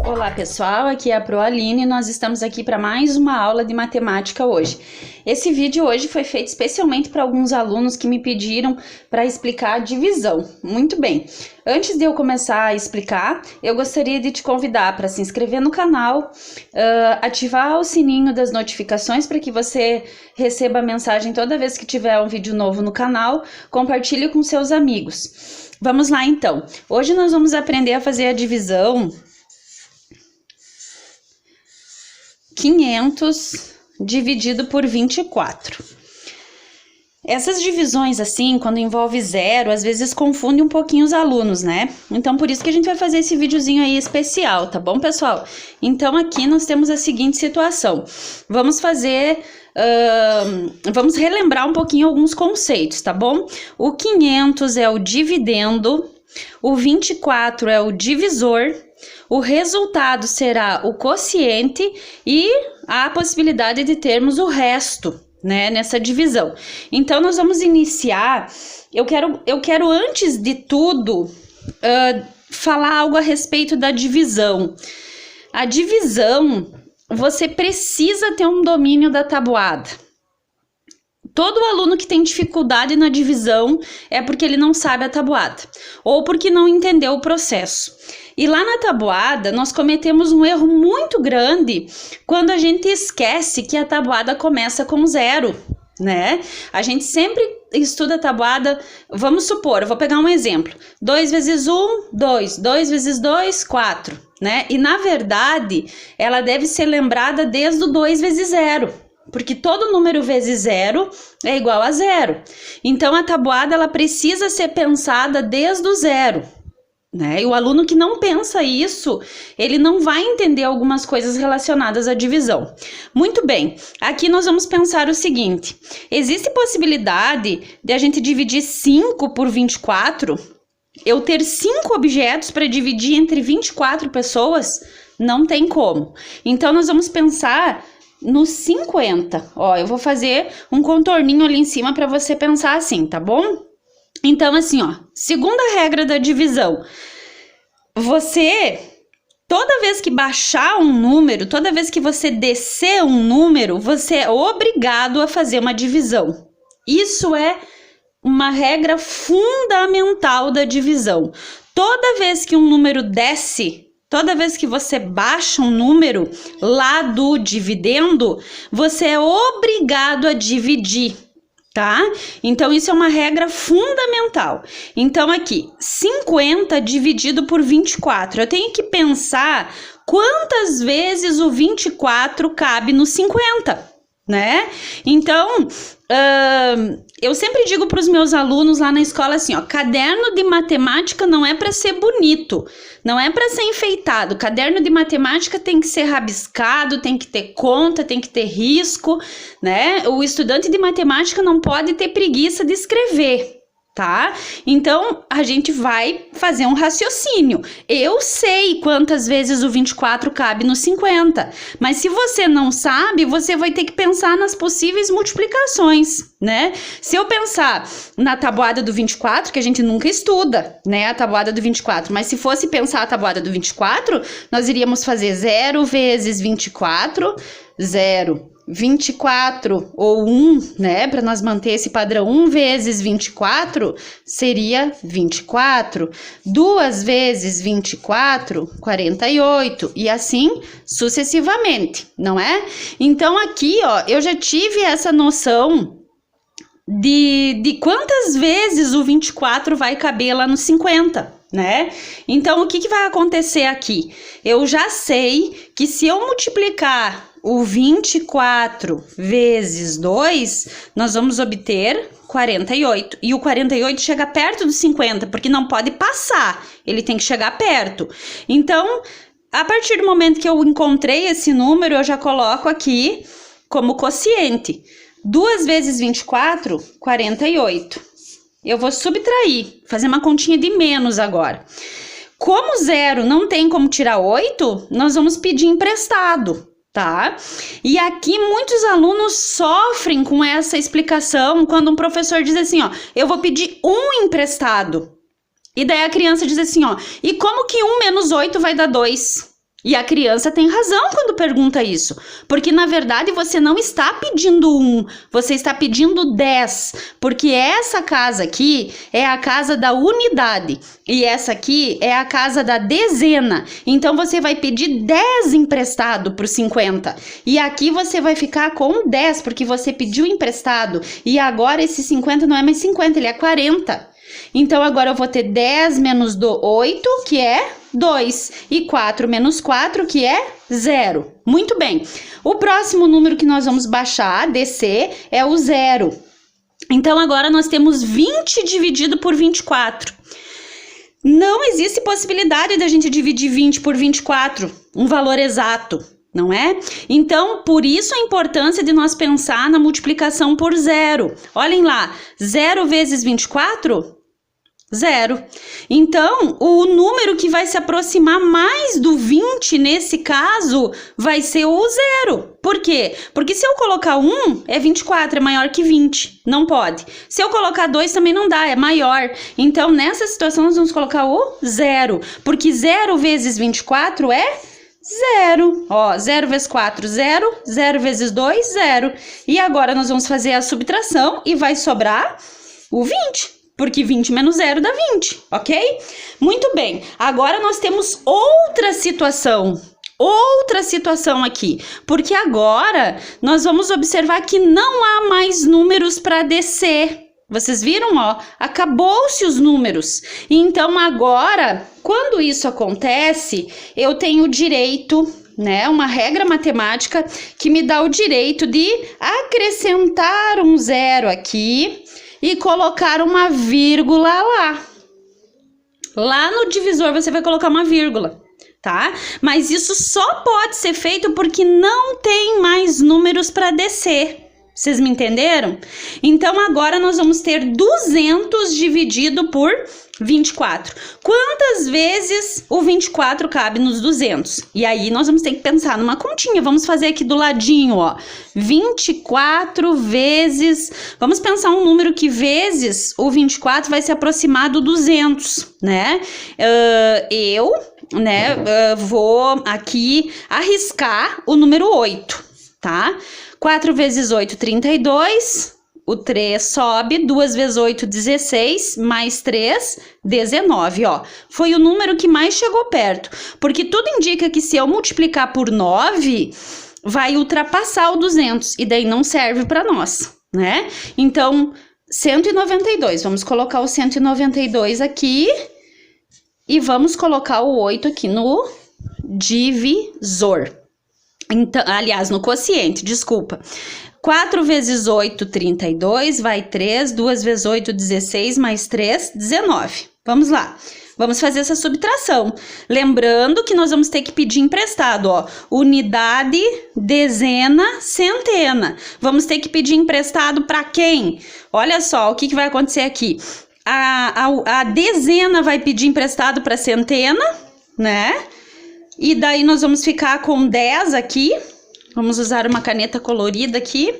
Olá pessoal, aqui é a Pro Aline e nós estamos aqui para mais uma aula de matemática hoje. Esse vídeo hoje foi feito especialmente para alguns alunos que me pediram para explicar a divisão. Muito bem, antes de eu começar a explicar, eu gostaria de te convidar para se inscrever no canal, ativar o sininho das notificações para que você receba a mensagem toda vez que tiver um vídeo novo no canal, compartilhe com seus amigos. Vamos lá então, hoje nós vamos aprender a fazer a divisão 500 dividido por 24. Essas divisões assim, quando envolve zero, às vezes confunde um pouquinho os alunos, né? Então, por isso que a gente vai fazer esse videozinho aí especial, tá bom, pessoal? Então, aqui nós temos a seguinte situação. Vamos fazer... vamos relembrar um pouquinho alguns conceitos, tá bom? O 500 é o dividendo, o 24 é o divisor, o resultado será o quociente e há a possibilidade de termos o resto, né, nessa divisão. Então, nós vamos iniciar. Eu quero antes de tudo, falar algo a respeito da divisão. A divisão, você precisa ter um domínio da tabuada. Todo aluno que tem dificuldade na divisão é porque ele não sabe a tabuada ou porque não entendeu o processo. E lá na tabuada, nós cometemos um erro muito grande quando a gente esquece que a tabuada começa com zero, né? A gente sempre estuda a tabuada, vamos supor, eu vou pegar um exemplo. 2 vezes 1, 2. 2 vezes 2, 4, né? E na verdade, ela deve ser lembrada desde o 2 vezes 0. Porque todo número vezes zero é igual a zero. Então, a tabuada ela precisa ser pensada desde o zero, né? E o aluno que não pensa isso, ele não vai entender algumas coisas relacionadas à divisão. Muito bem, aqui nós vamos pensar o seguinte. Existe possibilidade de a gente dividir 5 por 24? Eu ter 5 objetos para dividir entre 24 pessoas? Não tem como. Então, nós vamos pensar... no 50, ó, eu vou fazer um contorninho ali em cima para você pensar assim, tá bom? Então, assim, ó, segunda regra da divisão, você, toda vez que baixar um número, toda vez que você descer um número, você é obrigado a fazer uma divisão. Isso é uma regra fundamental da divisão. Toda vez que um número desce, toda vez que você baixa um número lá do dividendo, você é obrigado a dividir, tá? Então, isso é uma regra fundamental. Então, aqui, 50 dividido por 24. Eu tenho que pensar quantas vezes o 24 cabe no 50, né? Então, eu sempre digo para os meus alunos lá na escola assim, ó, caderno de matemática não é para ser bonito, não é para ser enfeitado. Caderno de matemática tem que ser rabiscado, tem que ter conta, tem que ter risco, né? O estudante de matemática não pode ter preguiça de escrever, tá? Então, a gente vai fazer um raciocínio. Eu sei quantas vezes o 24 cabe no 50, mas se você não sabe, você vai ter que pensar nas possíveis multiplicações, né? Se eu pensar na tabuada do 24, que a gente nunca estuda, né, a tabuada do 24, mas se fosse pensar a tabuada do 24, nós iríamos fazer 0 vezes 24, 0. 24 ou 1, né, para nós manter esse padrão, 1 vezes 24 seria 24, 2 vezes 24, 48, e assim sucessivamente, não é? Então aqui, ó, eu já tive essa noção de quantas vezes o 24 vai caber lá no 50, né? Então, o que vai acontecer aqui? Eu já sei que se eu multiplicar o 24 vezes 2, nós vamos obter 48. E o 48 chega perto do 50, porque não pode passar, ele tem que chegar perto. Então, a partir do momento que eu encontrei esse número, eu já coloco aqui como quociente. 2 vezes 24, 48. Eu vou subtrair, fazer uma continha de menos agora. Como zero não tem como tirar 8, nós vamos pedir emprestado, tá? E aqui muitos alunos sofrem com essa explicação quando um professor diz assim, ó, eu vou pedir um emprestado. E daí a criança diz assim, ó, e como que 1 menos 8 vai dar 2? E a criança tem razão quando pergunta isso, porque na verdade você não está pedindo 1, você está pedindo 10, porque essa casa aqui é a casa da unidade e essa aqui é a casa da dezena. Então você vai pedir 10 emprestado para os 50 e aqui você vai ficar com 10 porque você pediu emprestado e agora esse 50 não é mais 50, ele é 40. Então agora eu vou ter 10 menos 8, que é 2, e 4 menos 4, que é 0. Muito bem. O próximo número que nós vamos baixar, descer, é o 0. Então agora nós temos 20 dividido por 24. Não existe possibilidade da gente dividir 20 por 24, um valor exato, não é? Então, por isso a importância de nós pensar na multiplicação por 0. Olhem lá, 0 vezes 24... 0. Então, o número que vai se aproximar mais do 20 nesse caso vai ser o 0. Por quê? Porque se eu colocar 1, é 24, é maior que 20. Não pode. Se eu colocar 2, também não dá, é maior. Então, nessa situação, nós vamos colocar o 0. Porque 0 vezes 24 é 0. Ó, 0 vezes 4, 0. 0 vezes 2, 0. E agora nós vamos fazer a subtração e vai sobrar o 20. Porque 20 menos 0 dá 20, ok? Muito bem, agora nós temos outra situação aqui, porque agora nós vamos observar que não há mais números para descer. Vocês viram, ó? Acabou-se os números. Então agora, quando isso acontece, eu tenho direito, né, uma regra matemática que me dá o direito de acrescentar um 0 aqui e colocar uma vírgula lá. Lá no divisor você vai colocar uma vírgula, tá? Mas isso só pode ser feito porque não tem mais números para descer. Vocês me entenderam? Então agora nós vamos ter 200 dividido por 24. Quantas vezes o 24 cabe nos 200? E aí nós vamos ter que pensar numa continha. Vamos fazer aqui do ladinho, ó. 24 vezes... Vamos pensar um número que vezes o 24 vai se aproximar do 200, né? Vou aqui arriscar o número 8, tá? 4 vezes 8, 32... O 3 sobe, 2 vezes 8, 16, mais 3, 19, ó. Foi o número que mais chegou perto, porque tudo indica que se eu multiplicar por 9, vai ultrapassar o 200, e daí não serve para nós, né? Então, 192, vamos colocar o 192 aqui, e vamos colocar o 8 aqui no divisor. Então, aliás, no quociente, desculpa. 4 vezes 8, 32, vai 3, 2 vezes 8, 16, mais 3, 19. Vamos lá, vamos fazer essa subtração. Lembrando que nós vamos ter que pedir emprestado, ó, unidade, dezena, centena. Vamos ter que pedir emprestado para quem? Olha só, o que vai acontecer aqui. A dezena vai pedir emprestado para centena, né? E daí nós vamos ficar com 10 aqui. Vamos usar uma caneta colorida aqui.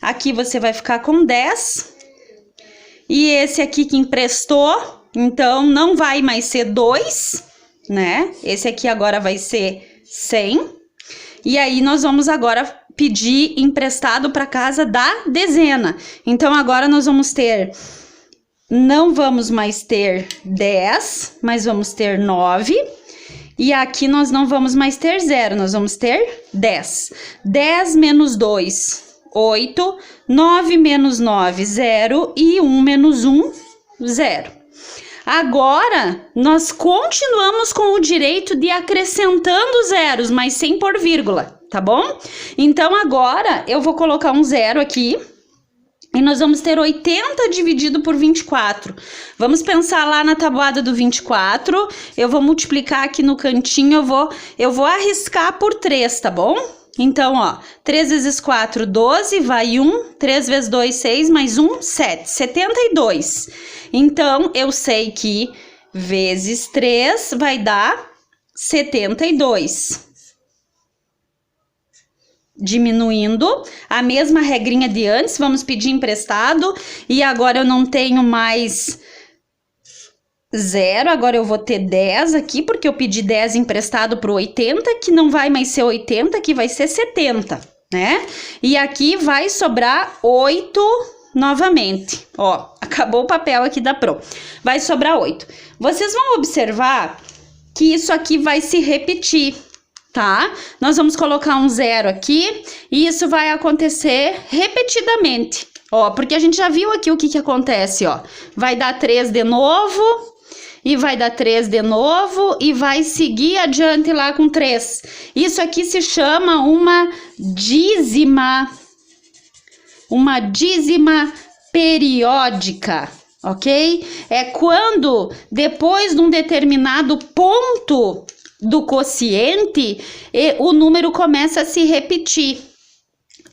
Aqui você vai ficar com 10. E esse aqui que emprestou, então não vai mais ser 2, né? Esse aqui agora vai ser 100. E aí nós vamos agora pedir emprestado para casa da dezena. Então agora nós vamos ter... Não vamos mais ter 10, mas vamos ter 9. E aqui nós não vamos mais ter 0, nós vamos ter 10. 10 menos 2, 8. 9 menos 9, 0. E 1 menos 1, 0. Agora, nós continuamos com o direito de ir acrescentando zeros, mas sem pôr vírgula, tá bom? Então, agora, eu vou colocar um 0 aqui. E nós vamos ter 80 dividido por 24. Vamos pensar lá na tabuada do 24. Eu vou multiplicar aqui no cantinho, eu vou arriscar por 3, tá bom? Então, ó, 3 vezes 4, 12, vai 1. 3 vezes 2, 6, mais 1, 7. 72. Então, eu sei que vezes 3 vai dar 72. Diminuindo, a mesma regrinha de antes, vamos pedir emprestado, e agora eu não tenho mais 0, agora eu vou ter 10 aqui, porque eu pedi 10 emprestado pro 80, que não vai mais ser 80, que vai ser 70, né? E aqui vai sobrar 8 novamente. Ó, acabou o papel aqui da Pro. Vai sobrar 8. Vocês vão observar que isso aqui vai se repetir, tá? Nós vamos colocar um 0 aqui e isso vai acontecer repetidamente. Ó, porque a gente já viu aqui o que acontece, ó. Vai dar 3 de novo, e vai dar 3 de novo, e vai seguir adiante lá com 3. Isso aqui se chama uma dízima periódica, ok? É quando, depois de um determinado ponto do quociente, o número começa a se repetir.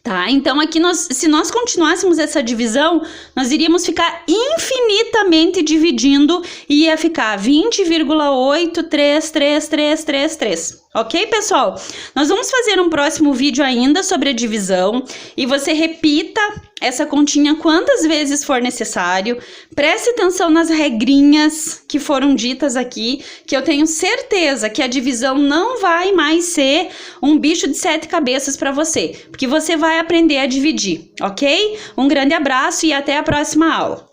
Tá, então aqui se nós continuássemos essa divisão, nós iríamos ficar infinitamente dividindo e ia ficar 20,83333, ok, pessoal? Nós vamos fazer um próximo vídeo ainda sobre a divisão e você repita essa continha quantas vezes for necessário, preste atenção nas regrinhas que foram ditas aqui, que eu tenho certeza que a divisão não vai mais ser um bicho de 7 cabeças para você, porque você vai aprender a dividir, ok? Um grande abraço e até a próxima aula.